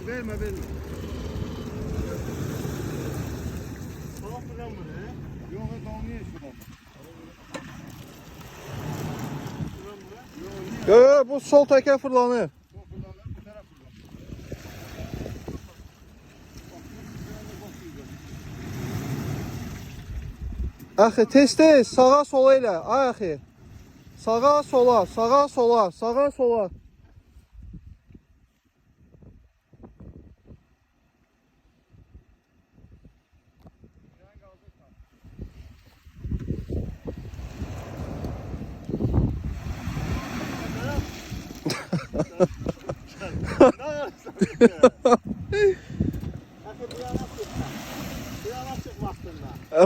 Verme. Yo, bu sol teker fırlanır. Axı tez sağa sola elə. Ay axı. Sağa sola, sağa sola, sağa sola.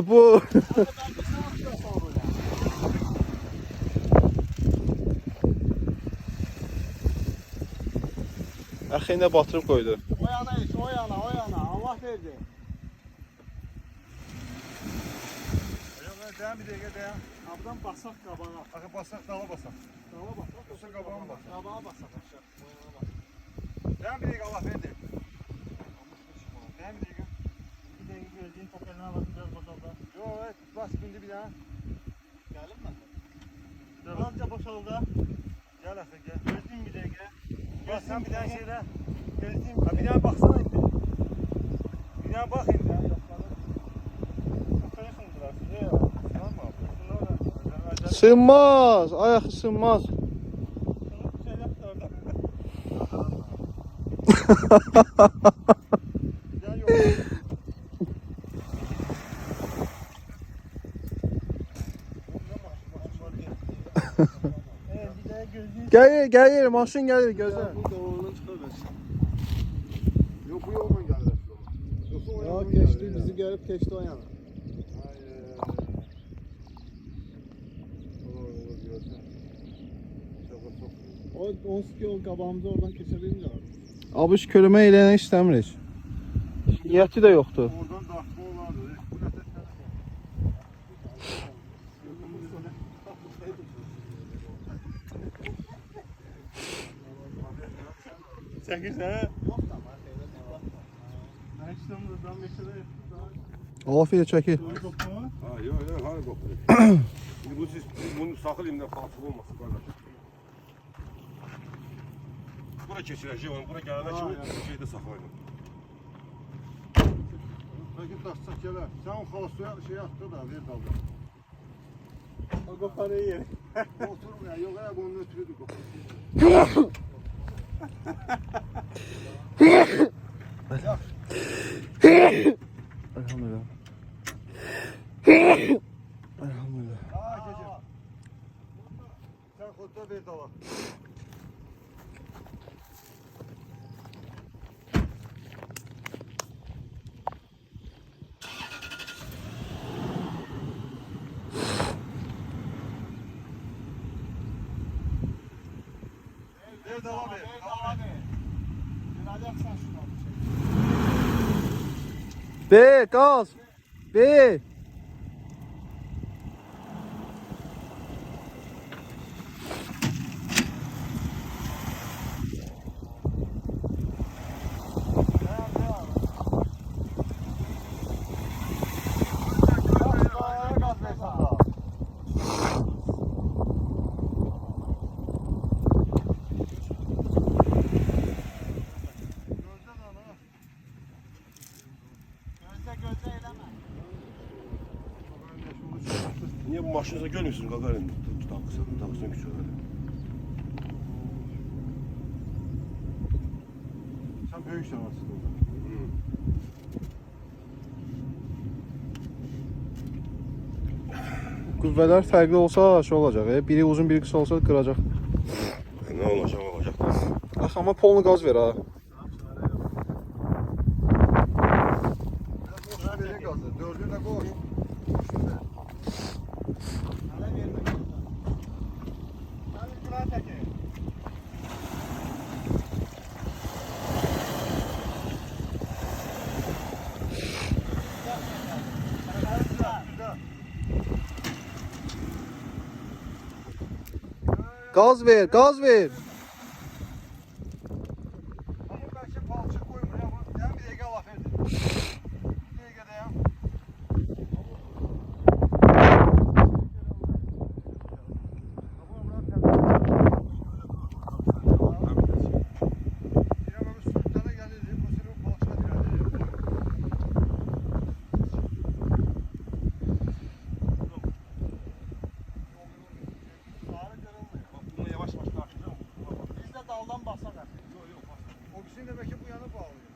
Bu Axı yine batırıb qoydu. O yana iç, o yana. Allah verdi. Dayan bir dəqiqə, dayan. Abdan basaq qabağa. Axı basaq, dala basaq. Dala basaq. Yoxsa qabağa mı basaq? Qabağa basaq aşağı. Dayan bir dəqiqə, Allah verdi. Dayan bir dəqiqə. Bir dəqiqə gözləyin, topelinə basın, biraz boşalda. Yox, bas, bindi bir daha. Gəlim mən. Azca boşalda. Gəl axı, gəl. Gözləyin bir dəqiqə. Bas, sən bir dənə şeylə. Gözləyin. Bir dənə baxsana indi. Bir dənə bax indi. Sığmaz, ayağı sığmaz. Gəlir, maşın gəlir, gözlə. Yok, bu yoldan geldi. Ya keçti, bizi gelip keçti o yana. O onsuz yol qabağımıza oradan keçebilince var. Abış körümə eləyənə istəmirik. Niyyəti də yoxdur. Oradan daxma olardı. Çəkirsən? Yok da var. Mən işləmdə dam meşədə. Afiyə çəkir. Ha, yok, hadi koptu. Şimdi bunu saklayayım da falsız olmasın kardeşim. Bura keçirəcək onu, bura gələnə kimi şeydə saxlayın. Bəlkə daşsaq gələr. Sən o xalasuya şey atdı da, ver dalda. O koparı yer. Oturum ya, yok ya, bunun ötürüdür koparı. Elhamdülillah. Elhamdülillah. Aa, gece. Sen kodda ver dala. Ver dala ver. Verəcəksən şuna bir şey. B, gaz. B. Niye bu maşınıza görmüyorsunuz Gagarin? Takısın küçük öyle. Sen büyük şansın. Qüvvələr fərqli olsa şey olacaq. Biri uzun, biri qısa olsa qıracaq. Ne olacak? Axı amma polnu qaz ver ha. Dördünü de koy. Gaz ver, gaz ver. Ama belki palçık koymuyor ya. Ben bir dakika laf verdim. Bir dakika dayan. Biz de daldan bassak artık. O kişinin demek ki bu yana bağlıyor.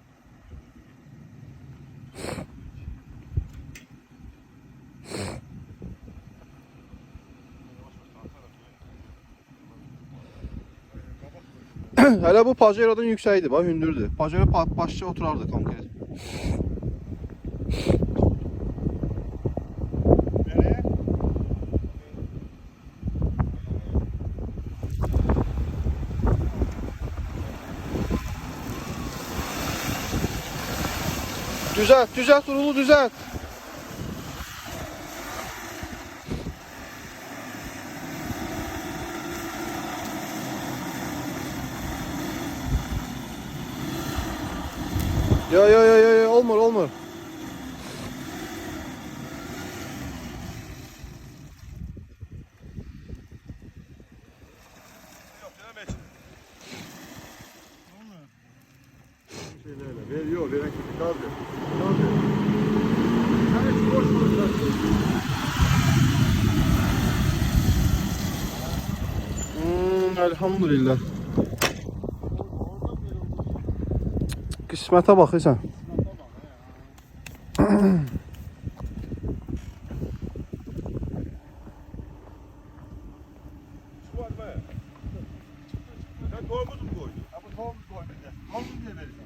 Hələ bu Pajero'dan yüksəkdir, bax hündürdür. Pajero başça oturardı konkret. Nereye? Düzelt, düzelt Urulu, düzelt. Yo, olmur, olmur. Yok canım hiç. Şeylerle veriyor, veren kötü gaz ver. Gaz ver. Sen hiç boş konuşacaksın. Elhamdülillah. Qismətə baxırsan. Şu var be. Sen tohumuz mu koydun? Ha bu tohumuz koydun ya. Tohumuz niye verirsin?